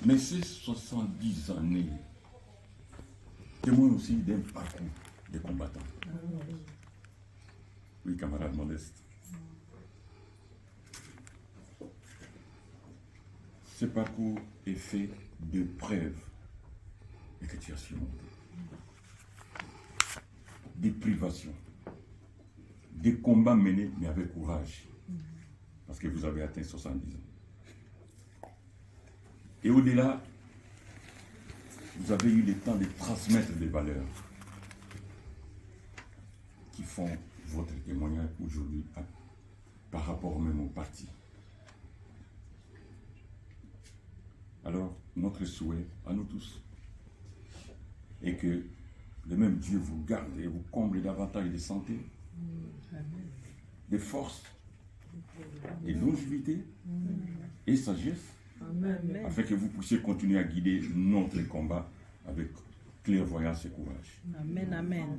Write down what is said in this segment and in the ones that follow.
Mais ces 70 années témoignent aussi d'un parcours des combattants. Oui, camarade Modeste. Ce parcours est fait de preuves et que tu as surmonté. Des privations, des combats menés, mais avec courage, parce que vous avez atteint 70 ans. Et au-delà, vous avez eu le temps de transmettre des valeurs qui font votre témoignage aujourd'hui par rapport même au parti. Alors, notre souhait à nous tous est que le même Dieu vous garde et vous comble davantage de santé, de force, de longévité et sagesse, afin que vous puissiez continuer à guider notre combat avec clairvoyance et courage. Amen, amen.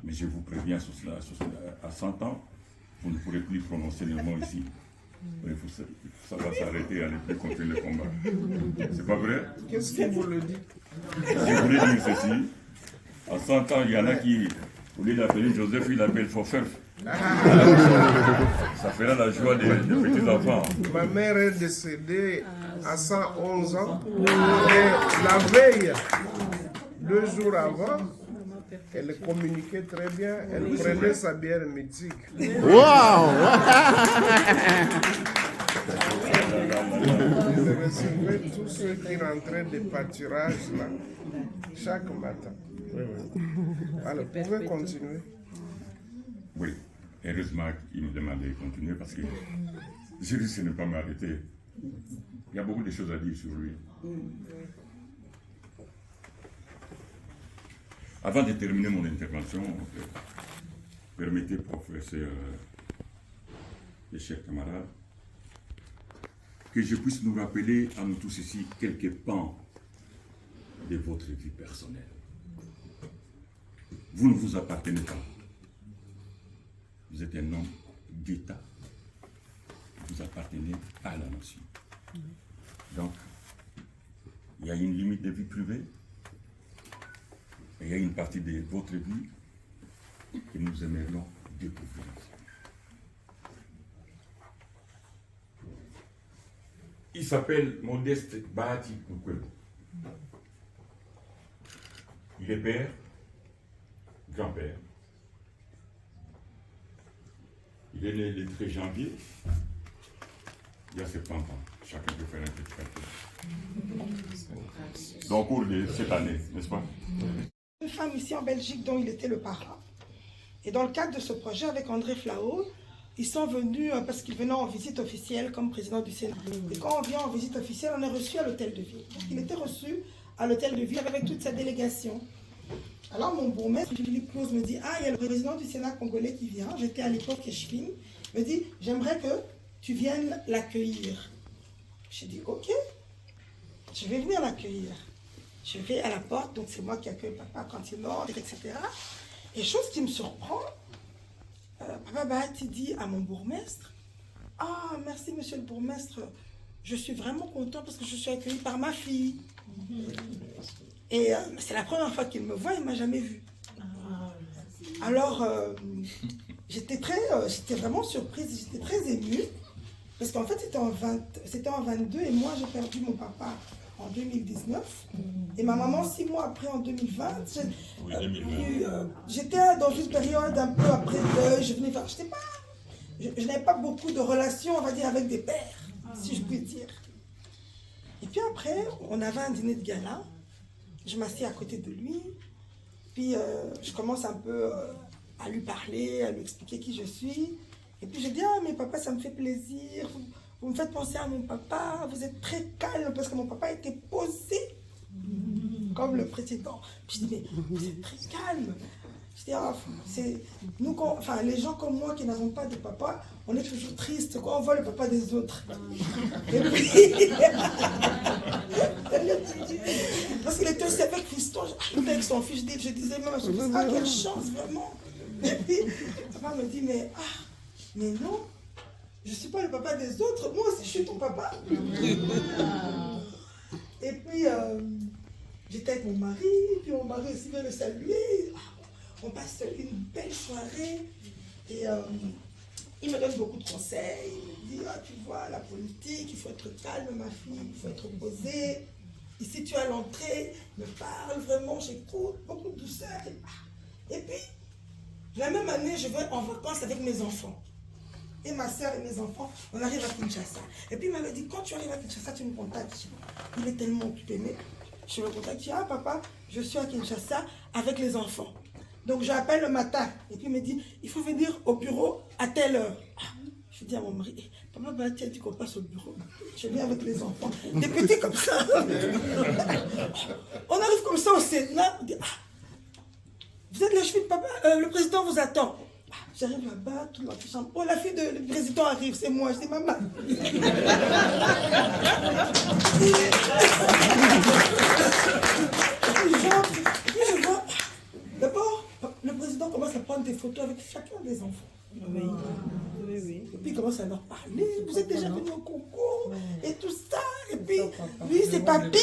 Mais je vous préviens, à 100 ans, vous ne pourrez plus prononcer le nom ici. Ça va s'arrêter à ne plus continuer le combat. C'est pas vrai? Qu'est-ce que vous le dites? Je voulais dire ceci. À 100 ans, il y en a qui, au lieu d'appeler Joseph, il appelle Fofer. Ça fera la joie des petits-enfants. Ma mère est décédée à 111 ans. Et la veille, 2 jours avant, elle communiquait très bien. Elle prenait sa bière mythique. Wow! Elle recevait tous ceux qui rentraient des pâturages là, chaque matin. Alors, vous pouvez continuer. Oui, heureusement qu'il me demandait de continuer parce que je risque de ne pas m'arrêter. Il y a beaucoup de choses à dire sur lui. Avant de terminer mon intervention, permettez, professeur et chers camarades, que je puisse nous rappeler à nous tous ici quelques pans de votre vie personnelle. Vous ne vous appartenez pas. Vous êtes un homme d'État. Vous appartenez à la nation. Donc, il y a une limite de vie privée. Et il y a une partie de votre vie que nous aimerions découvrir. Il s'appelle Modeste Bahati Mukwege. Il est père, grand-père. Il est né le 13 janvier, il y a 70 ans. Chacun peut faire un petit calcul. Donc, au cours de cette année, n'est-ce pas? Une femme ici en Belgique dont il était le parrain. Et dans le cadre de ce projet, avec André Flao, ils sont venus parce qu'ils venaient en visite officielle comme président du Sénat. Et quand on vient en visite officielle, on est reçu à l'hôtel de ville. Donc, il était reçu à l'hôtel de ville avec toute sa délégation. Alors mon bourgmestre, Philippe Claus, me dit « Ah, il y a le président du Sénat congolais qui vient. » J'étais à l'époque échevine. Il me dit « J'aimerais que tu viennes l'accueillir. » J'ai dit « Ok, je vais venir l'accueillir. » Je vais à la porte, donc c'est moi qui accueille papa quand il entre, etc. Et chose qui me surprend, papa Bahati dit à mon bourgmestre, « Ah, merci monsieur le bourgmestre, je suis vraiment content parce que je suis accueilli par ma fille. » Et c'est la première fois qu'il me voit, il ne m'a jamais vu. Alors, j'étais vraiment surprise, j'étais très émue, parce qu'en fait c'était en 22 et moi j'ai perdu mon papa en 2019 et ma maman 6 mois après en 2020. J'étais dans une période un peu après deuil, je n'avais pas beaucoup de relations, on va dire, avec des pères, si je puis dire. Et puis après, on avait un dîner de gala, je m'assieds à côté de lui, puis je commence un peu à lui parler, à lui expliquer qui je suis. Et puis je dis « Ah, mais papa, ça me fait plaisir, vous me faites penser à mon papa, vous êtes très calme, parce que mon papa était posé, comme le précédent. » Puis je dis « Mais vous êtes très calme. » Je dis ah, nous, enfin, les gens comme moi qui n'avons pas de papa, on est toujours triste quand on voit le papa des autres. Et puis, parce qu'il était aussi avec Fiston, avec son fils, je disais même à son fils, ah, quelle chance, vraiment. Et puis, papa me dit, mais non, je ne suis pas le papa des autres, moi aussi je suis ton papa. Et puis, j'étais avec mon mari, puis mon mari aussi vient le saluer. On passe une belle soirée. Et il me donne beaucoup de conseils. Il me dit, tu vois, la politique, il faut être calme, ma fille, il faut être posée. Ici, tu es à l'entrée, il me parle vraiment, j'écoute, beaucoup de douceur. Et puis, la même année, je vais en vacances avec mes enfants. Et ma soeur et mes enfants, on arrive à Kinshasa. Et puis il m'avait dit, quand tu arrives à Kinshasa, tu me contactes. Il est tellement occupé, mais je me contacte. Je dis, papa, je suis à Kinshasa avec les enfants. Donc j'appelle le matin. Et puis il me dit, il faut venir au bureau à telle heure. Je dis à mon mari, papa, tu as dit qu'on passe au bureau. Je viens avec les enfants. Des petits comme ça. On arrive comme ça au Sénat. On dit, vous êtes la cheville de papa, le président vous attend. J'arrive là-bas, toute ma petite chambre. Oh, la fille du président arrive, c'est moi. Je dis, maman. Et puis je vois, d'abord, le président commence à prendre des photos avec chacun des enfants. Oui. Et puis il commence à leur parler. Vous êtes déjà venus au concours et tout ça. Et puis lui, c'est papy.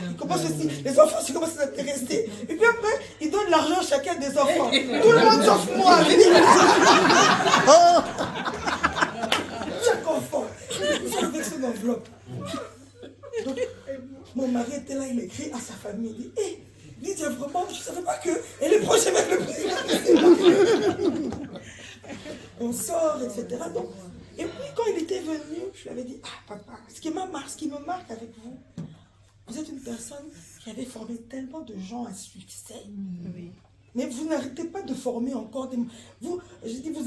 Il commence aussi. Les enfants aussi commencent à s'intéresser. Et puis après, il donne l'argent à chacun des enfants. Tout le monde sauf moi. Chaque enfant. Avec son enveloppe. Donc, mon mari était là, il écrit à sa famille. Il dit, hé, dites vraiment, je ne savais pas qu'elle est proche avec le président. On sort, etc. Donc, et puis quand il était venu, je lui avais dit, papa, ce qui me marque avec vous, vous êtes une personne qui avait formé tellement de gens à succès. Oui. Mais vous n'arrêtez pas de former encore des... Vous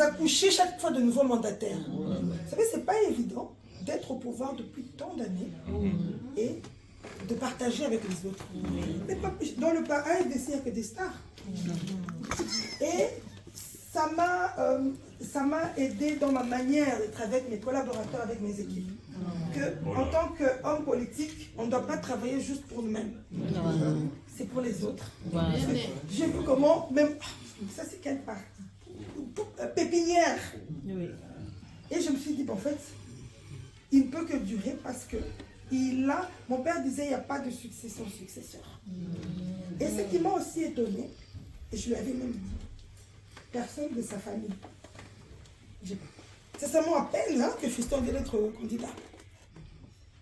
accouchez chaque fois de nouveaux mandataires. Vous savez, c'est pas évident d'être au pouvoir depuis tant d'années et de partager avec les autres. Mais dans le AFDC, il n'y a que des stars. Et ça m'a aidé dans ma manière d'être avec mes collaborateurs, avec mes équipes. En tant qu'homme politique, on ne doit pas travailler juste pour nous-mêmes. C'est pour les autres. J'ai vu comment, même, ça c'est quelle part? Pépinière. Et je me suis dit, en fait, il ne peut que durer parce que mon père disait, il n'y a pas de successeur. Et ce qui m'a aussi étonnée, et je lui avais même dit, personne de sa famille. C'est seulement à peine que Fiston vient d'être candidat.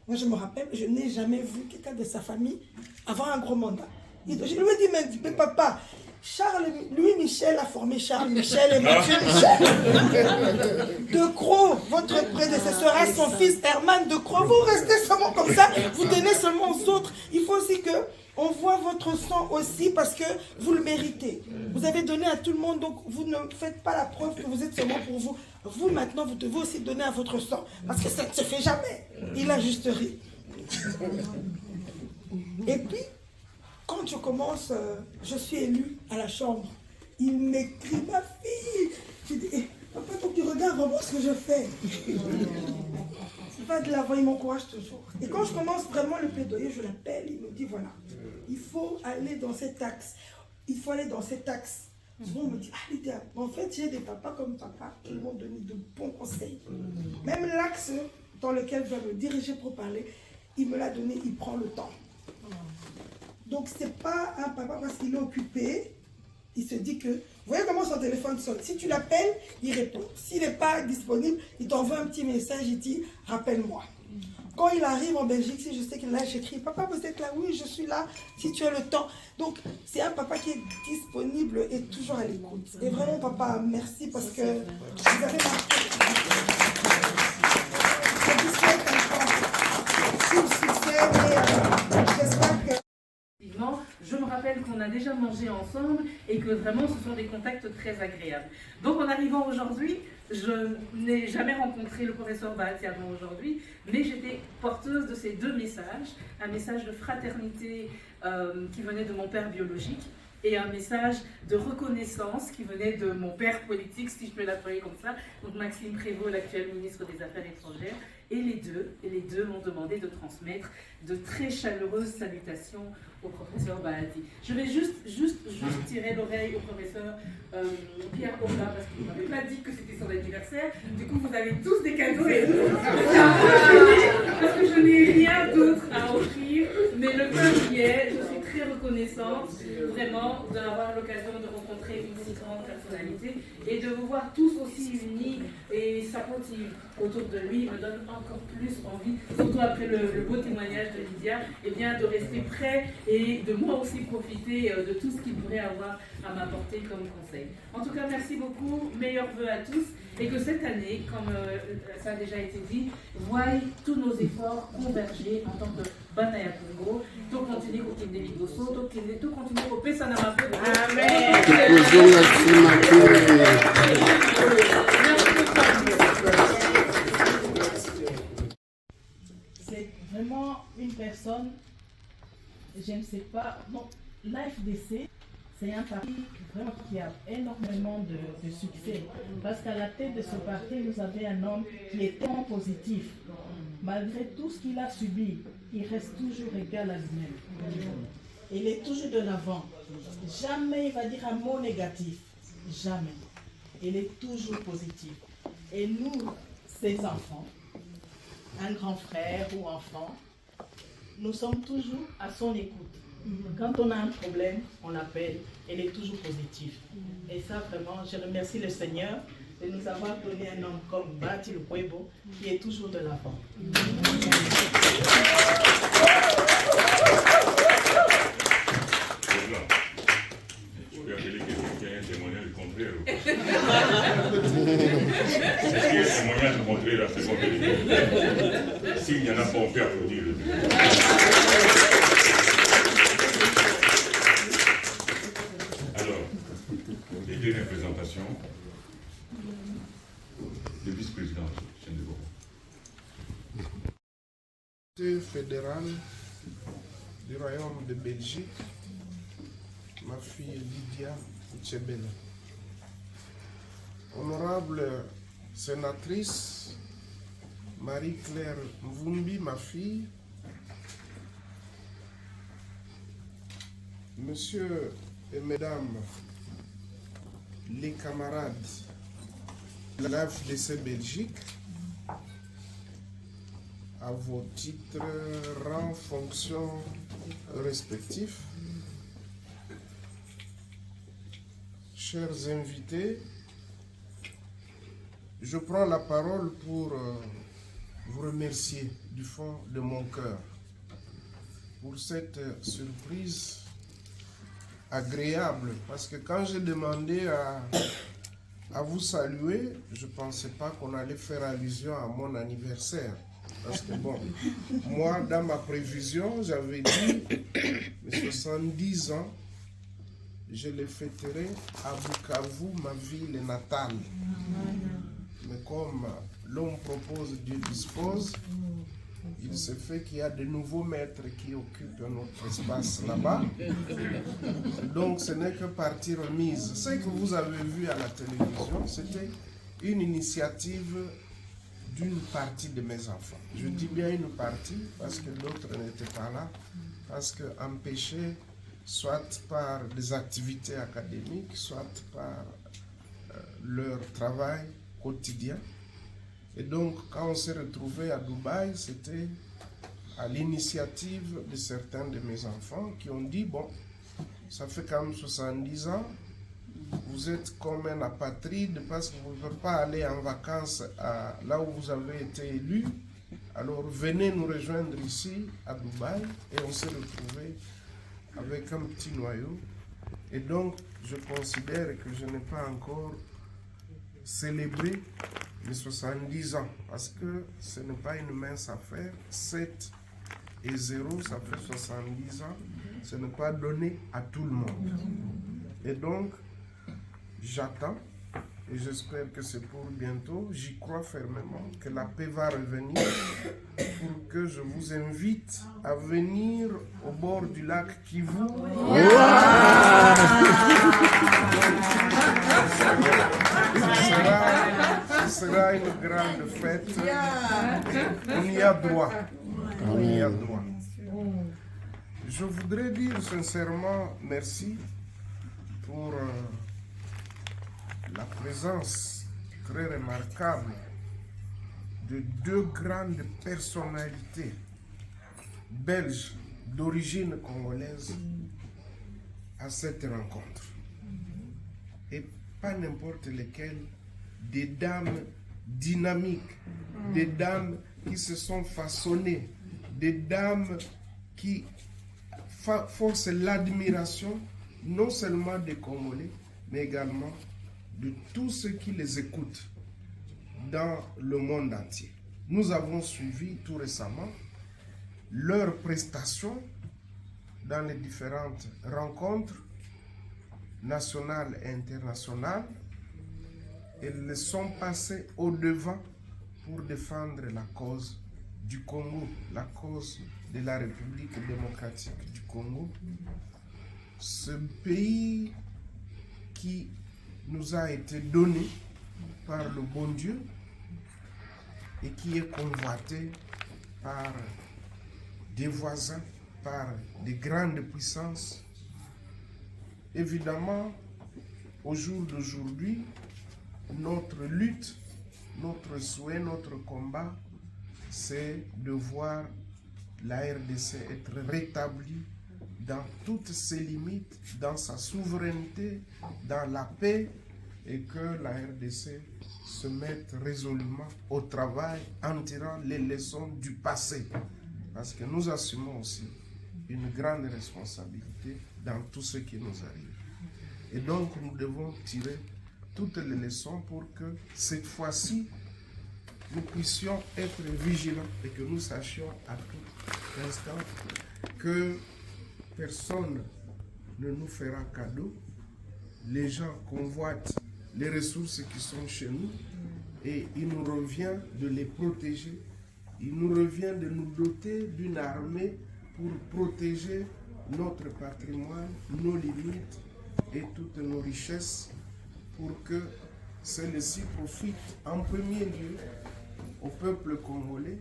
Moi, je me rappelle, je n'ai jamais vu quelqu'un de sa famille avoir un gros mandat. Je lui ai dit, mais papa, Louis-Michel a formé Charles Michel et Mathieu Michel. De Croo, votre prédécesseur, a son fils Herman de Croo. Vous restez seulement comme ça, vous donnez seulement aux autres. Il faut aussi que on voit votre sang aussi parce que vous le méritez. Vous avez donné à tout le monde, donc vous ne faites pas la preuve que vous êtes seulement pour vous. Vous, maintenant, vous devez aussi donner à votre sang. Parce que ça ne se fait jamais. Il a juste ri. Et puis, quand je commence, je suis élue à la chambre. Il m'écrit, ma fille. Je dis, papa, faut que tu regardes vraiment ce que je fais. Va de l'avant, il m'encourage toujours. Et quand je commence vraiment le plaidoyer, je l'appelle, il me dit, voilà, il faut aller dans cet axe. Il faut aller dans cet axe. Souvent, on me dit, Lydia, en fait, j'ai des papas comme papa qui m'ont donné de bons conseils. Même l'axe dans lequel je dois me diriger pour parler, il me l'a donné, il prend le temps. Donc, ce n'est pas un papa parce qu'il est occupé. Il se dit que, vous voyez comment son téléphone sonne. Si tu l'appelles, il répond. S'il n'est pas disponible, il t'envoie un petit message, il dit, rappelle-moi. Quand il arrive en Belgique, si je sais qu'il est là, j'écris, papa, vous êtes là? Oui, je suis là, si tu as le temps. Donc, c'est un papa qui est disponible et toujours à l'écoute. Et vraiment, papa, merci parce que vous avez marqué. Je vous souhaite encore tout le succès et j'espère que... Je me rappelle qu'on a déjà mangé ensemble et que vraiment ce sont des contacts très agréables. Donc en arrivant aujourd'hui, je n'ai jamais rencontré le professeur Bahati avant aujourd'hui, mais j'étais porteuse de ces deux messages, un message de fraternité qui venait de mon père biologique et un message de reconnaissance qui venait de mon père politique, si je peux l'appeler comme ça, donc Maxime Prévost, l'actuel ministre des Affaires étrangères, et les deux m'ont demandé de transmettre de très chaleureuses salutations au professeur Bahati. Je vais juste tirer l'oreille au professeur Pierre Ola, parce qu'il ne m'avait pas dit que c'était son anniversaire. Du coup, vous avez tous des cadeaux et parce que je n'ai rien d'autre à offrir, mais le cœur y est. Je suis très reconnaissante, vraiment, d'avoir l'occasion de rencontrer une si grande personnalité et de vous voir tous aussi unis et supportifs autour de lui me donne encore plus envie, surtout après le beau témoignage de Lydia, et bien de rester prêt et de moi aussi profiter de tout ce qu'il pourrait avoir à m'apporter comme conseil. En tout cas, merci beaucoup, meilleurs vœux à tous, et que cette année, comme ça a déjà été dit, voie tous nos efforts converger en tant que Banaya Congo, tout continuer au Kinde Ligoso, tout continuer au Pessanama. Amen. C'est vraiment une personne, je ne sais pas, non, l'AFDC, c'est un parti vraiment qui a énormément de succès. Parce qu'à la tête de ce parti, nous avions un homme qui est tellement positif. Malgré tout ce qu'il a subi, il reste toujours égal à lui-même. Il est toujours de l'avant. Jamais il va dire un mot négatif. Jamais. Il est toujours positif. Et nous, ses enfants, un grand frère ou enfant, nous sommes toujours à son écoute. Quand on a un problème, on l'appelle, elle est toujours positive. Et ça, vraiment, je remercie le Seigneur de nous avoir donné un homme comme Bahati Lukwebo qui est toujours de l'avant. Je peux appeler quelqu'un qui a un témoignage contraire. Est-ce qu'il y a un témoignage contraire à ce qu'on fait? S'il n'y en a pas, on peut applaudir. Alors, les deux représentations, le vice-président Chendego. Fédéral du Royaume de Belgique, ma fille Lydia Tchebele. Honorable sénatrice Marie-Claire Mvumbi, ma fille, Monsieur et Mesdames les camarades de l'AFDC Belgique, à vos titres, rangs, fonctions respectifs, chers invités, je prends la parole pour vous remercier du fond de mon cœur pour cette surprise agréable, parce que quand j'ai demandé à vous saluer, je ne pensais pas qu'on allait faire allusion à mon anniversaire. Parce que bon, moi, dans ma prévision, j'avais dit mes 70 ans, je les fêterai à Bukavu, ma ville natale. Mais comme l'homme propose, Dieu dispose, il se fait qu'il y a de nouveaux maîtres qui occupent notre espace là-bas. Donc ce n'est que partie remise. Ce que vous avez vu à la télévision, c'était une initiative d'une partie de mes enfants. Je dis bien une partie parce que d'autres n'étaient pas là, parce qu'empêchés soit par des activités académiques, soit par leur travail quotidien. Et donc, quand on s'est retrouvé à Dubaï, c'était à l'initiative de certains de mes enfants qui ont dit, bon, ça fait quand même 70 ans, vous êtes comme un apatride parce que vous ne pouvez pas aller en vacances là où vous avez été élu. Alors venez nous rejoindre ici à Dubaï, et on s'est retrouvé avec un petit noyau. Et donc, je considère que je n'ai pas encore célébré les 70 ans, parce que ce n'est pas une mince affaire. 7 et 0, ça fait 70 ans. Ce n'est pas donné à tout le monde. Et donc, j'attends, et j'espère que c'est pour bientôt. J'y crois fermement que la paix va revenir, pour que je vous invite à venir au bord du lac Kivu. grande fête. On y a droit. On y a droit. Je voudrais dire sincèrement merci pour la présence très remarquable de deux grandes personnalités belges d'origine congolaise à cette rencontre. Et pas n'importe lesquelles, des dames dynamiques, des dames qui se sont façonnées, des dames qui forcent l'admiration non seulement des Congolais, mais également de tous ceux qui les écoutent dans le monde entier. Nous avons suivi tout récemment leurs prestations dans les différentes rencontres nationales et internationales. Elles sont passées au-devant pour défendre la cause du Congo, la cause de la République démocratique du Congo. Ce pays qui nous a été donné par le bon Dieu et qui est convoité par des voisins, par des grandes puissances. Évidemment, au jour d'aujourd'hui, notre lutte, notre souhait, notre combat, c'est de voir la RDC être rétablie dans toutes ses limites, dans sa souveraineté, dans la paix, et que la RDC se mette résolument au travail en tirant les leçons du passé. Parce que nous assumons aussi une grande responsabilité dans tout ce qui nous arrive. Et donc nous devons tirer toutes les leçons pour que cette fois-ci, nous puissions être vigilants et que nous sachions à tout instant que personne ne nous fera cadeau. Les gens convoitent les ressources qui sont chez nous et il nous revient de les protéger. Il nous revient de nous doter d'une armée pour protéger notre patrimoine, nos limites et toutes nos richesses pour que celles-ci profitent en premier lieu au peuple congolais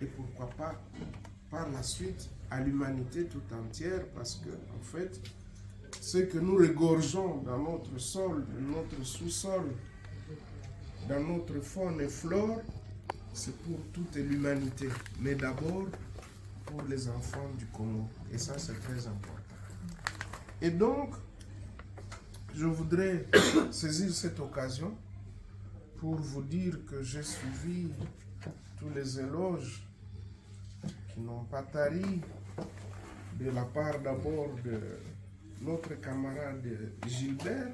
et pourquoi pas par la suite à l'humanité tout entière, parce que en fait ce que nous regorgeons dans notre sol, dans notre sous-sol, dans notre faune et flore, c'est pour toute l'humanité, mais d'abord pour les enfants du Congo. Et ça, c'est très important. Et donc, je voudrais saisir cette occasion pour vous dire que j'ai suivi tous les éloges qui n'ont pas tari de la part d'abord de notre camarade Gilbert,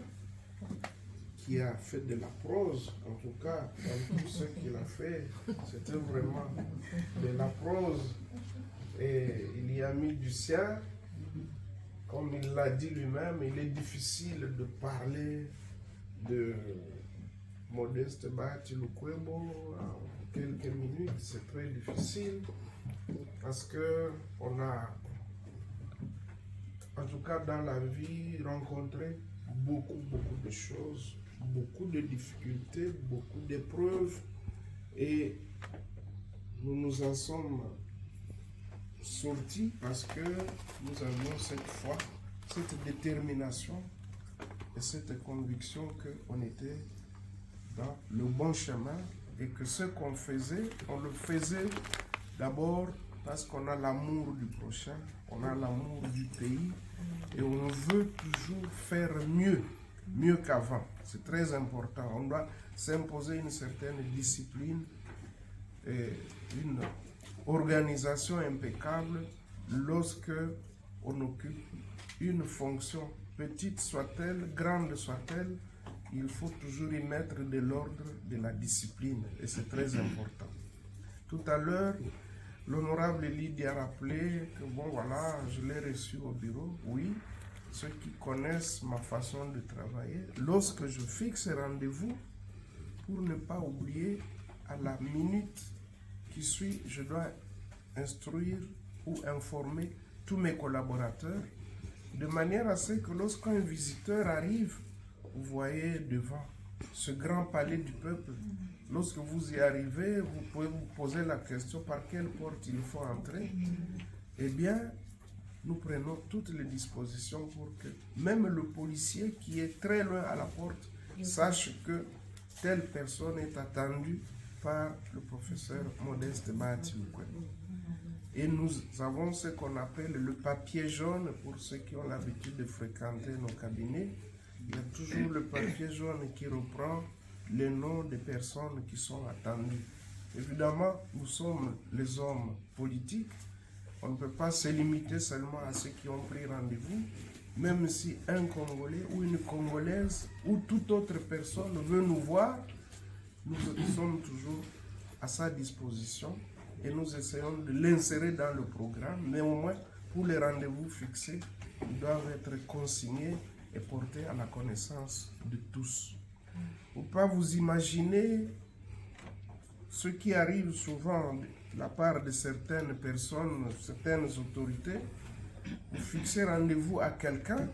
qui a fait de la prose, en tout cas, dans tout ce qu'il a fait, c'était vraiment de la prose. Et il y a mis du sien, comme il l'a dit lui-même, il est difficile de parler de Modeste Bahati Lukwebo en quelques minutes, c'est très difficile, parce que on a, en tout cas dans la vie, rencontré beaucoup de choses, beaucoup de difficultés, beaucoup d'épreuves, et nous nous en sommes sortis parce que nous avions cette foi, cette détermination et cette conviction qu'on était dans le bon chemin et que ce qu'on faisait, on le faisait d'abord parce qu'on a l'amour du prochain, on a l'amour du pays et on veut toujours faire mieux qu'avant. C'est très important. On doit s'imposer une certaine discipline et une organisation impeccable lorsque on occupe une fonction, petite soit-elle, grande soit-elle, il faut toujours y mettre de l'ordre, de la discipline, et c'est très important. Tout à l'heure, l'honorable Lydia a rappelé que bon voilà, je l'ai reçu au bureau, oui, ceux qui connaissent ma façon de travailler, lorsque je fixe rendez-vous, pour ne pas oublier, à la minute qui suit, je dois instruire ou informer tous mes collaborateurs, de manière à ce que lorsqu'un visiteur arrive, vous voyez devant ce grand palais du peuple, lorsque vous y arrivez, vous pouvez vous poser la question par quelle porte il faut entrer. Eh bien, nous prenons toutes les dispositions pour que même le policier qui est très loin à la porte sache que telle personne est attendue par le professeur Modeste Bahati-Oukoué. Et nous avons ce qu'on appelle le papier jaune pour ceux qui ont l'habitude de fréquenter nos cabinets. Il y a toujours le papier jaune qui reprend les noms des personnes qui sont attendues. Évidemment, nous sommes les hommes politiques. On ne peut pas se limiter seulement à ceux qui ont pris rendez-vous. Même si un Congolais ou une Congolaise ou toute autre personne veut nous voir, nous sommes toujours à sa disposition et nous essayons de l'insérer dans le programme. Néanmoins, pour les rendez-vous fixés, ils doivent être consignés et portés à la connaissance de tous. Pour ne pas vous imaginer ce qui arrive souvent de la part de certaines personnes, certaines autorités, vous fixez rendez-vous à quelqu'un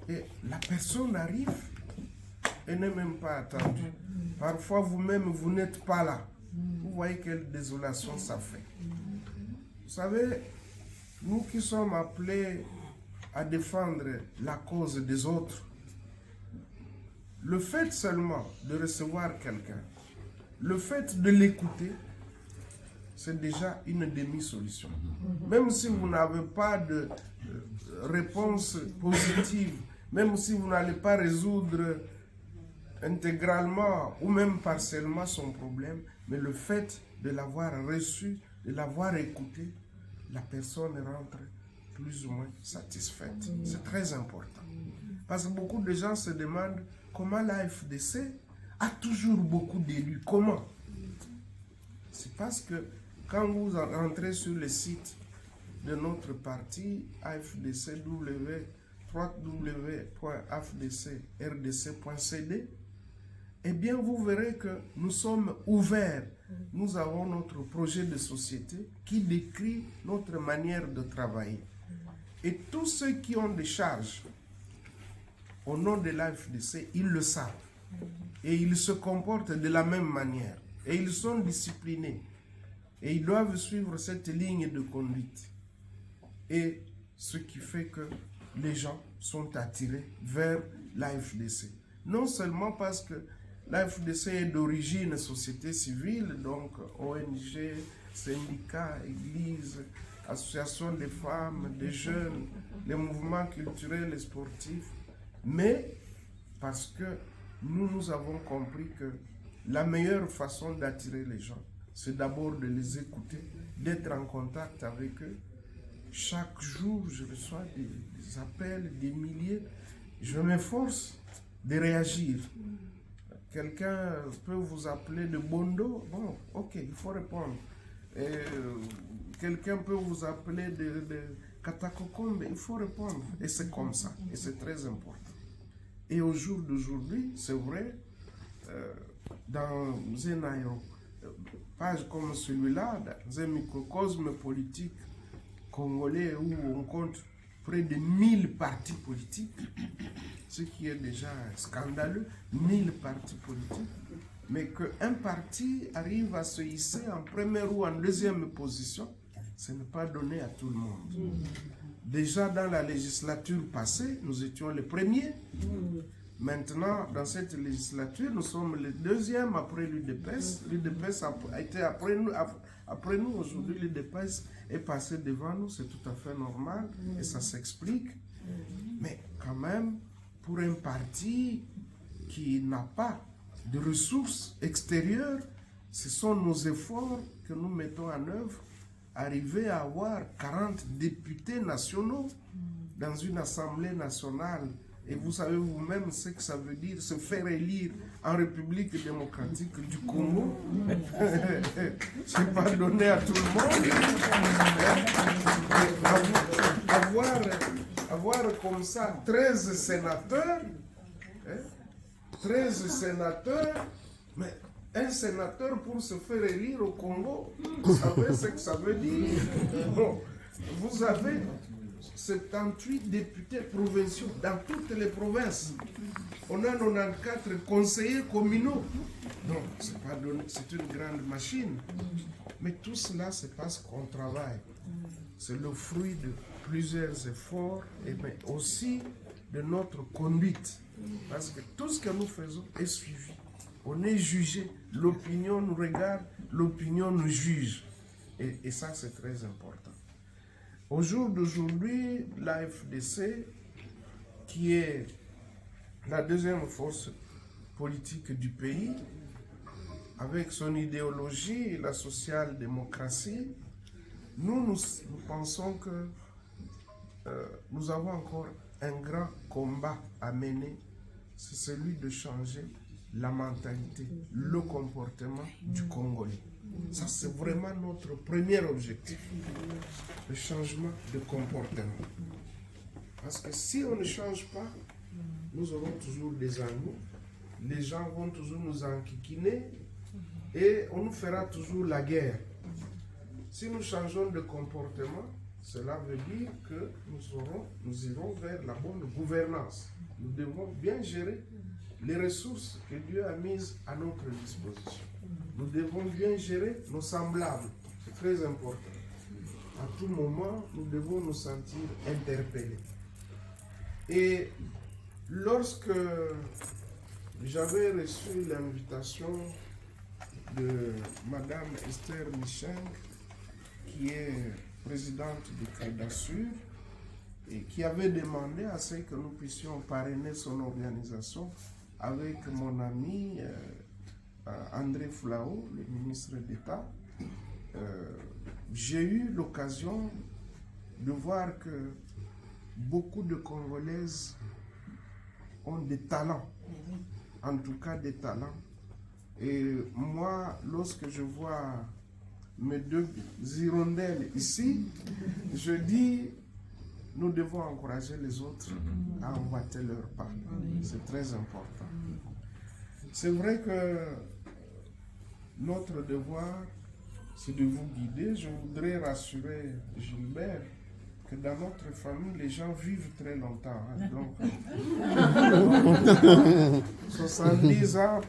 et la personne arrive et n'est même pas attendue. Parfois vous-même, vous n'êtes pas là. Vous voyez quelle désolation ça fait. Vous savez, nous qui sommes appelés à défendre la cause des autres, le fait seulement de recevoir quelqu'un, le fait de l'écouter, c'est déjà une demi-solution. Même si vous n'avez pas de réponse positive, même si vous n'allez pas résoudre intégralement ou même partiellement son problème, mais le fait de l'avoir reçu, de l'avoir écouté, la personne rentre plus ou moins satisfaite. C'est très important. Parce que beaucoup de gens se demandent comment la FDC a toujours beaucoup d'élus. Comment? C'est parce que quand vous rentrez sur le site de notre parti, AFDCW, www.afdcrdc.cd, eh bien vous verrez que nous sommes ouverts. Nous avons notre projet de société qui décrit notre manière de travailler. Et tous ceux qui ont des charges au nom de l'AFDC, ils le savent. Et ils se comportent de la même manière. Et ils sont disciplinés. Et ils doivent suivre cette ligne de conduite. Et ce qui fait que les gens sont attirés vers l'AFDC. Non seulement parce que l'AFDC est d'origine société civile, donc ONG, syndicats, églises, associations des femmes, des jeunes, les mouvements culturels et sportifs, mais parce que nous avons compris que la meilleure façon d'attirer les gens, c'est d'abord de les écouter, d'être en contact avec eux. Chaque jour, je reçois des appels, des milliers. Je m'efforce de réagir. Quelqu'un peut vous appeler de Bondo. Bon, ok, il faut répondre. Quelqu'un peut vous appeler de Katakokombe. Il faut répondre. Et c'est comme ça. Et c'est très important. Et au jour d'aujourd'hui, c'est vrai, dans un page comme celui-là, dans un microcosme politique congolais où on compte près de 1000 partis politiques, ce qui est déjà scandaleux, 1000 partis politiques, mais qu'un parti arrive à se hisser en première ou en deuxième position, ce n'est pas donné à tout le monde. Déjà dans la législature passée, nous étions les premiers. Maintenant, dans cette législature, nous sommes les deuxièmes après l'UDPS. L'UDPS a été après nous. Aujourd'hui, l'UDPS est passé devant nous. C'est tout à fait normal et ça s'explique. Mais quand même, pour un parti qui n'a pas de ressources extérieures, ce sont nos efforts que nous mettons en œuvre. Arriver à avoir 40 députés nationaux dans une assemblée nationale. Et vous savez vous-même ce que ça veut dire, se faire élire en République démocratique du Congo. C'est pas donné à tout le monde. Avoir comme ça 13 sénateurs, 13 sénateurs, mais un sénateur pour se faire élire au Congo, vous savez ce que ça veut dire? Bon, vous avez 78 députés provinciaux dans toutes les provinces. On a 94 conseillers communaux. Donc, c'est une grande machine. Mais tout cela, c'est parce qu'on travaille. C'est le fruit de plusieurs efforts, mais aussi de notre conduite. Parce que tout ce que nous faisons est suivi. On est jugé. L'opinion nous regarde, l'opinion nous juge. Et ça, c'est très important. Au jour d'aujourd'hui, la FDC, qui est la deuxième force politique du pays, avec son idéologie, la social-démocratie, nous pensons que nous avons encore un grand combat à mener, c'est celui de changer la mentalité, le comportement du Congolais. Ça, c'est vraiment notre premier objectif, le changement de comportement. Parce que si on ne change pas, nous aurons toujours des ennuis, les gens vont toujours nous enquiquiner et on nous fera toujours la guerre. Si nous changeons de comportement, cela veut dire que nous irons vers la bonne gouvernance. Nous devons bien gérer les ressources que Dieu a mises à notre disposition. Nous devons bien gérer nos semblables. C'est très important. À tout moment, nous devons nous sentir interpellés. Et lorsque j'avais reçu l'invitation de Madame Esther Michel, qui est présidente du CREDASUR, et qui avait demandé à ce que nous puissions parrainer son organisation avec mon ami André Flao, le ministre d'État. J'ai eu l'occasion de voir que beaucoup de Congolaises ont des talents, en tout cas des talents. Et moi, lorsque je vois mes deux hirondelles ici, je dis, nous devons encourager les autres à emboîter leur pas. C'est très important. C'est vrai que notre devoir, c'est de vous guider. Je voudrais rassurer Gilbert que dans notre famille, les gens vivent très longtemps. Hein. Donc, 70 ans,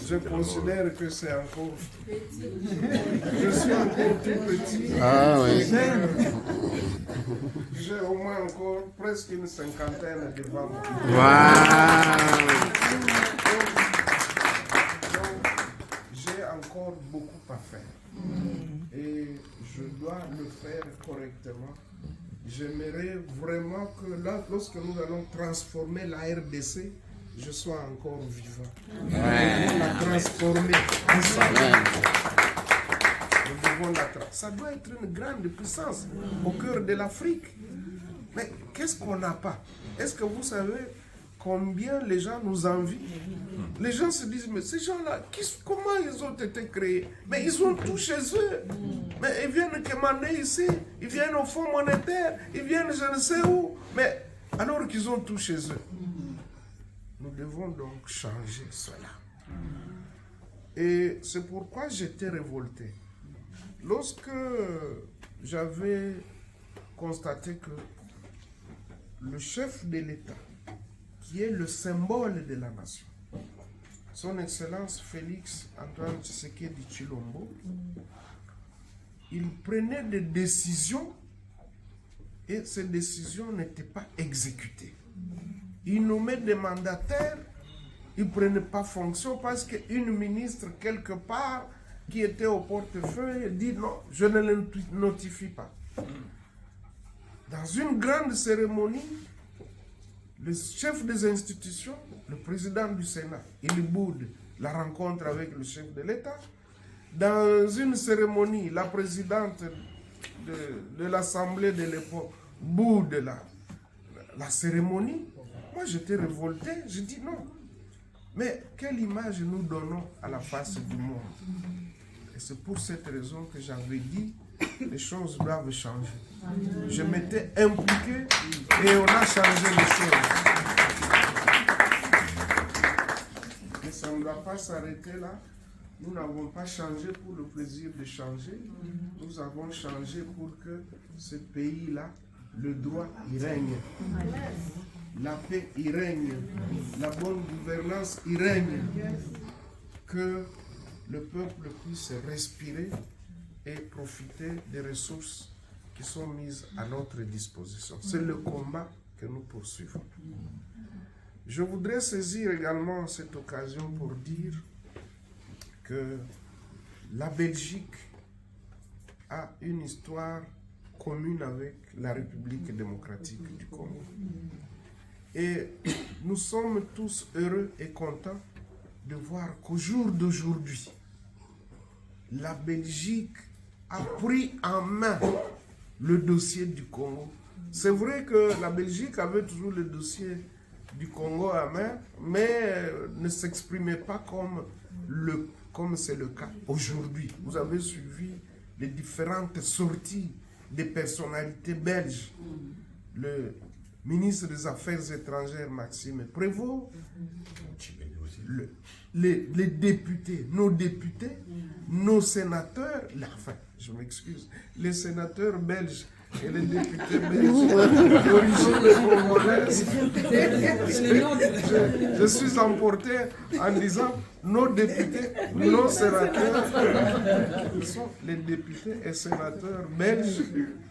je considère que c'est encore... Je suis encore tout petit. Ah oui. J'ai au moins encore presque une cinquantaine devant moi. Wow. Donc, j'ai encore beaucoup à faire. Et je dois le faire correctement. J'aimerais vraiment que là, lorsque nous allons transformer la RDC, je sois encore vivant. Nous la transformer ensemble. Nous devons ça doit être une grande puissance au cœur de l'Afrique. Mais qu'est-ce qu'on n'a pas? Est-ce que vous savez combien les gens nous envient? Les gens se disent, mais ces gens-là, comment ils ont été créés? Mais ils ont tout chez eux. Mais ils viennent commander ici, ils viennent au Fonds monétaire, ils viennent je ne sais où. Mais alors qu'ils ont tout chez eux. Nous devons donc changer cela. Et c'est pourquoi j'étais révolté. Lorsque j'avais constaté que le chef de l'État, qui est le symbole de la nation, son Excellence Félix Antoine Tshisekedi Tshilombo, il prenait des décisions et ces décisions n'étaient pas exécutées. Il nommait des mandataires, ils ne prenaient pas fonction parce qu'une ministre quelque part qui était au portefeuille dit non, je ne le notifie pas. Dans une grande cérémonie, le chef des institutions, le président du Sénat, il boude la rencontre avec le chef de l'État. Dans une cérémonie, la présidente de l'Assemblée de l'époque boude la cérémonie. Moi, j'étais révolté. Je dis non. Mais quelle image nous donnons à la face du monde? Et c'est pour cette raison que j'avais dit les choses doivent changer. Je m'étais impliqué et on a changé les choses. Mais ça ne doit pas s'arrêter là. Nous n'avons pas changé pour le plaisir de changer. Nous avons changé pour que ce pays-là, le droit y règne. La paix y règne. La bonne gouvernance y règne. que le peuple puisse respirer et profiter des ressources qui sont mises à notre disposition. C'est le combat que nous poursuivons. Je voudrais saisir également cette occasion pour dire que la Belgique a une histoire commune avec la République démocratique du Congo. Et nous sommes tous heureux et contents de voir qu'au jour d'aujourd'hui, la Belgique a pris en main le dossier du Congo. C'est vrai que la Belgique avait toujours le dossier du Congo en main, mais ne s'exprimait pas comme c'est le cas aujourd'hui. Vous avez suivi les différentes sorties des personnalités belges. Le ministre des Affaires étrangères, Maxime Prévost, les députés, nos sénateurs, enfin, je m'excuse, les sénateurs belges et les députés belges d'origine congolaise. Je suis emporté en disant nos députés, nos sénateurs, qui sont les députés et sénateurs belges,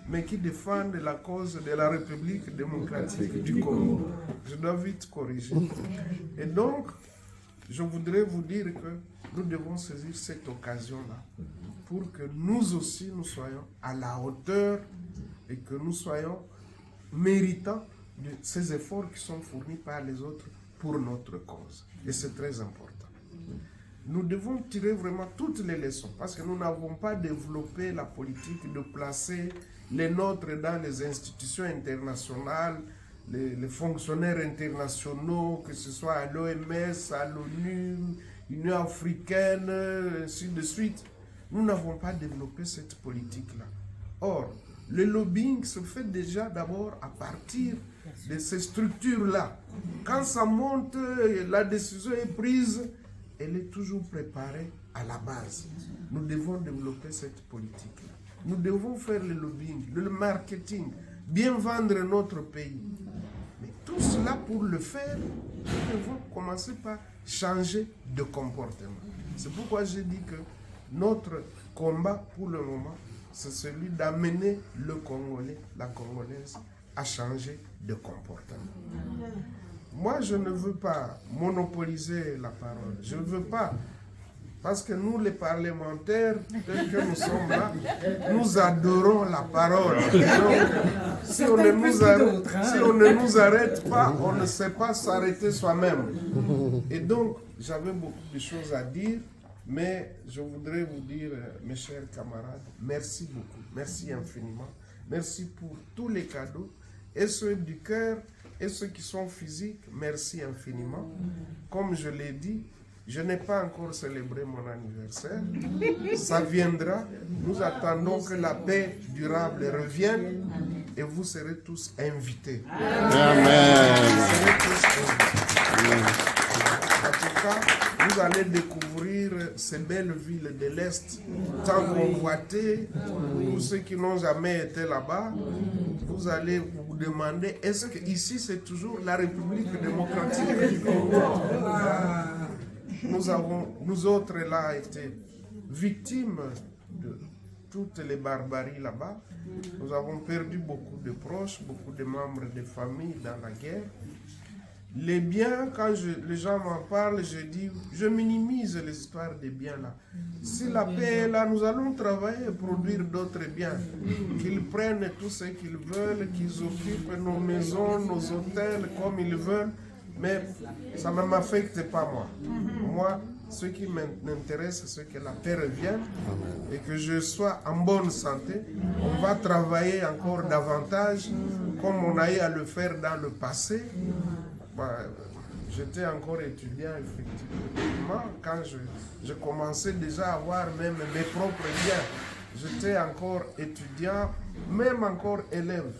mais qui défendent la cause de la République démocratique du Congo. Je dois vite corriger. Et donc, je voudrais vous dire que nous devons saisir cette occasion-là pour que nous aussi, nous soyons à la hauteur et que nous soyons méritants de ces efforts qui sont fournis par les autres pour notre cause. Et c'est très important. Nous devons tirer vraiment toutes les leçons parce que nous n'avons pas développé la politique de placer les nôtres dans les institutions internationales, les fonctionnaires internationaux, que ce soit à l'OMS, à l'ONU, l'Union africaine, ainsi de suite. Nous n'avons pas développé cette politique-là. Or, le lobbying se fait déjà d'abord à partir de ces structures-là. Quand ça monte, la décision est prise, elle est toujours préparée à la base. Nous devons développer cette politique-là. Nous devons faire le lobbying, le marketing, bien vendre notre pays. Mais tout cela, pour le faire, nous devons commencer par changer de comportement. C'est pourquoi j'ai dit que notre combat pour le moment, c'est celui d'amener le Congolais, la Congolaise, à changer de comportement. Moi, je ne veux pas monopoliser la parole. Je ne veux pas, parce que nous, les parlementaires, tels que nous sommes là, nous adorons la parole. Donc, si on ne nous arrête pas, on ne sait pas s'arrêter soi-même. Et donc, j'avais beaucoup de choses à dire, mais je voudrais vous dire, mes chers camarades, merci beaucoup, merci infiniment. Merci pour tous les cadeaux, et ceux du cœur, et ceux qui sont physiques, merci infiniment. Comme je l'ai dit, je n'ai pas encore célébré mon anniversaire. Ça viendra. Nous attendons que la paix durable revienne et vous serez tous invités. Amen. Vous serez tous invités. En tout cas, vous allez découvrir ces belles villes de l'Est, tant convoitées. Tous ceux qui n'ont jamais été là-bas, vous allez vous demander, est-ce que ici c'est toujours la République démocratique du Congo? Nous autres là, été victimes de toutes les barbaries là-bas. Nous avons perdu beaucoup de proches, beaucoup de membres de famille dans la guerre. Les biens, quand les gens m'en parlent, je dis, je minimise les histoires des biens là. Si la paix est là, nous allons travailler et produire d'autres biens. Qu'ils prennent tout ce qu'ils veulent, qu'ils occupent nos maisons, nos hôtels comme ils veulent. Mais ça ne m'affecte pas moi. Moi, ce qui m'intéresse, c'est que la paix revienne et que je sois en bonne santé. On va travailler encore davantage comme on a eu à le faire dans le passé. J'étais encore étudiant, effectivement, quand je commençais déjà à avoir même mes propres biens. J'étais encore étudiant, même encore élève.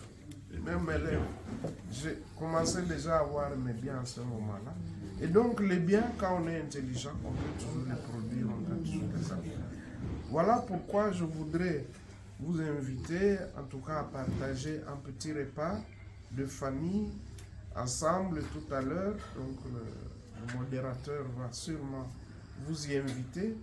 J'ai commencé déjà à avoir mes biens à ce moment-là. Et donc les biens, quand on est intelligent, on peut toujours les produire, on peut toujours les avoir. Voilà pourquoi je voudrais vous inviter, en tout cas, à partager un petit repas de famille ensemble tout à l'heure. Donc le modérateur va sûrement vous y inviter.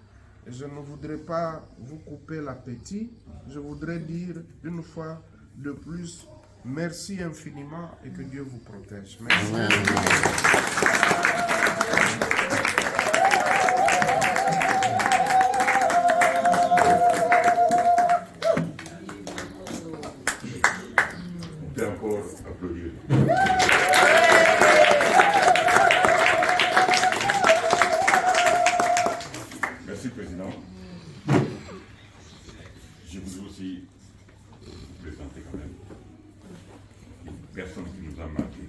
Je ne voudrais pas vous couper l'appétit. Je voudrais dire une fois de plus, merci infiniment et que Dieu vous protège. Merci. On peut encore applaudir. Merci, Président. Je voudrais aussi vous présenter quand même une personne qui nous a marqué.